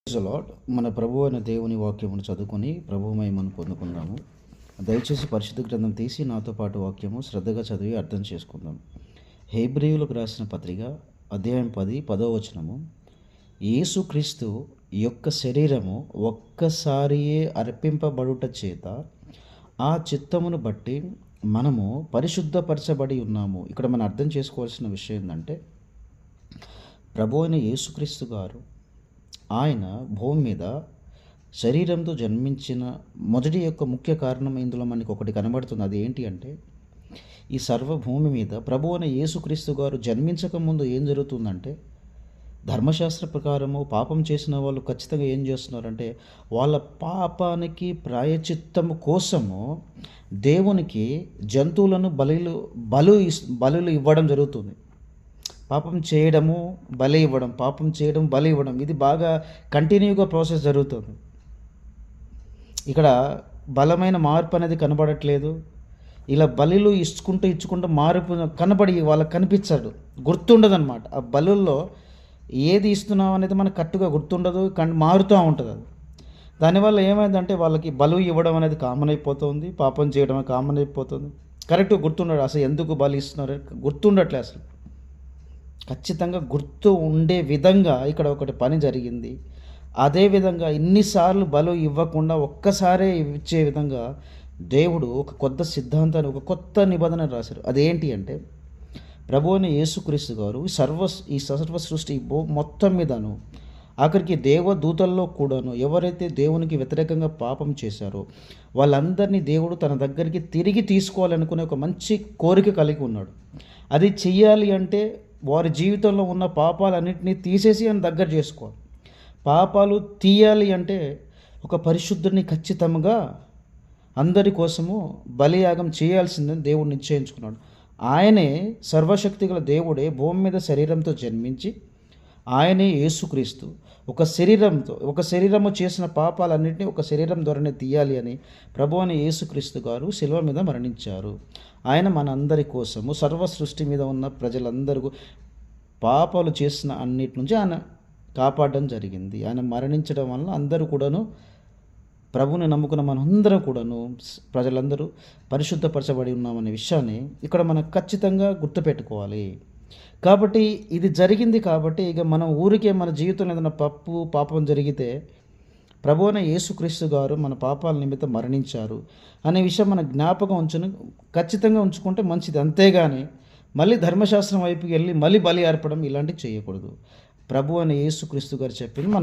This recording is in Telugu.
Praise the lord. మన ప్రభు అయిన దేవుని వాక్యమును చదువుకొని ప్రభు మహిమను పొందుకుందాము. దయచేసి పరిశుద్ధ గ్రంథం తీసి నాతో పాటు వాక్యము శ్రద్ధగా చదివి అర్థం చేసుకుందాం. హెబ్రీయులకు రాసిన పత్రిక అధ్యాయం 10 వచనము. యేసుక్రీస్తు యొక్క శరీరము ఒక్కసారియే అర్పింపబడుట చేత ఆ చిత్తమును బట్టి మనము పరిశుద్ధపరచబడి ఉన్నాము. ఇక్కడ మనం అర్థం చేసుకోవాల్సిన విషయం ఏంటంటే, ప్రభు అయిన యేసుక్రీస్తు గారు ఆయన భూమి మీద శరీరంతో జన్మించిన మొదటి యొక్క ముఖ్య కారణం ఇందులో మనకి ఒకటి కనబడుతుంది. అది ఏంటి అంటే, ఈ సర్వభూమి మీద ప్రభువు అయిన యేసుక్రీస్తు గారు జన్మించక ముందు ఏం జరుగుతుందంటే, ధర్మశాస్త్ర ప్రకారము పాపం చేసిన వాళ్ళు ఖచ్చితంగా ఏం చేస్తున్నారంటే, వాళ్ళ పాపానికి ప్రాయచిత్తము కోసము దేవునికి జంతువులను బలులు ఇవ్వడం జరుగుతుంది. పాపం చేయడము బలి ఇవ్వడం, పాపం చేయడం బలి ఇవ్వడం, ఇది బాగా కంటిన్యూగా ప్రాసెస్ జరుగుతుంది. ఇక్కడ బలమైన మార్పు అనేది కనబడట్లేదు. ఇలా బలులు ఇచ్చుకుంటూ మార్పు కనబడి వాళ్ళకి కనిపించడు, గుర్తుండదు అనమాట. ఆ బలుల్లో ఏది ఇస్తున్నాం అనేది మనకు కరెక్ట్గా గుర్తుండదు, మారుతూ ఉంటుంది. అది దానివల్ల ఏమైందంటే, వాళ్ళకి బలు ఇవ్వడం అనేది కామన్ అయిపోతుంది, పాపం చేయడం కామన్ అయిపోతుంది. కరెక్ట్గా గుర్తుండడు. అసలు ఎందుకు బలి ఇస్తున్నారు గుర్తుండట్లే. అసలు ఖచ్చితంగా గుర్తు ఉండే విధంగా ఇక్కడ ఒకటి పని జరిగింది. అదేవిధంగా ఇన్నిసార్లు బలు ఇవ్వకుండా ఒక్కసారే ఇచ్చే విధంగా దేవుడు ఒక కొత్త సిద్ధాంతాన్ని, ఒక కొత్త నిబంధన రాశారు. అదేంటి అంటే, ప్రభువు అయిన యేసుక్రీస్తు గారు ఈ సర్వ సృష్టి మొత్తం మీదను, ఆఖరికి దేవదూతల్లో కూడాను ఎవరైతే దేవునికి వ్యతిరేకంగా పాపం చేశారో వాళ్ళందరినీ దేవుడు తన దగ్గరికి తిరిగి తీసుకోవాలనుకునే ఒక మంచి కోరిక కలిగి ఉన్నాడు. అది చెయ్యాలి అంటే వారి జీవితంలో ఉన్న పాపాలన్నింటినీ తీసేసి ఆయన దగ్గర చేసుకోవాలి. పాపాలు తీయాలి అంటే ఒక పరిశుద్ధుని ఖచ్చితంగా అందరి కోసము బలియాగం చేయాల్సిందని దేవుడు నిశ్చయించుకున్నాడు. ఆయనే సర్వశక్తి గల దేవుడే భూమి మీద శరీరంతో జన్మించి, ఆయనే యేసుక్రీస్తు ఒక శరీరము చేసిన పాపాలన్నింటినీ ఒక శరీరం ద్వారానే తీయాలి అని ప్రభువు అయిన యేసుక్రీస్తు గారు శిలువ మీద మరణించారు. ఆయన మనందరి కోసము సర్వ సృష్టి మీద ఉన్న ప్రజలందరూ పాపాలు చేసిన అన్నిటి నుంచి ఆయన కాపాడడం జరిగింది. ఆయన మరణించడం వల్ల అందరూ కూడాను, ప్రభువుని నమ్ముకున్న మనందరం కూడాను, ప్రజలందరూ పరిశుద్ధపరచబడి ఉన్నామనే విషయాన్ని ఇక్కడ మనం ఖచ్చితంగా గుర్తుపెట్టుకోవాలి. కాబట్టి ఇది జరిగింది కాబట్టి ఇక మనం ఊరికే మన జీవితంలో ఏదైనా పాపం జరిగితే ప్రభువు అయిన యేసుక్రీస్తు గారు మన పాపాల నిమిత్తం మరణించారు అనే విషయం మన జ్ఞాపకం ఖచ్చితంగా ఉంచుకుంటే మంచిది. అంతేగాని మళ్ళీ ధర్మశాస్త్రం వైపుకి వెళ్ళి మళ్ళీ బలి అర్పడం ఇలాంటివి చేయకూడదు. ప్రభువు అయిన యేసుక్రీస్తు గారు చెప్పింది మనం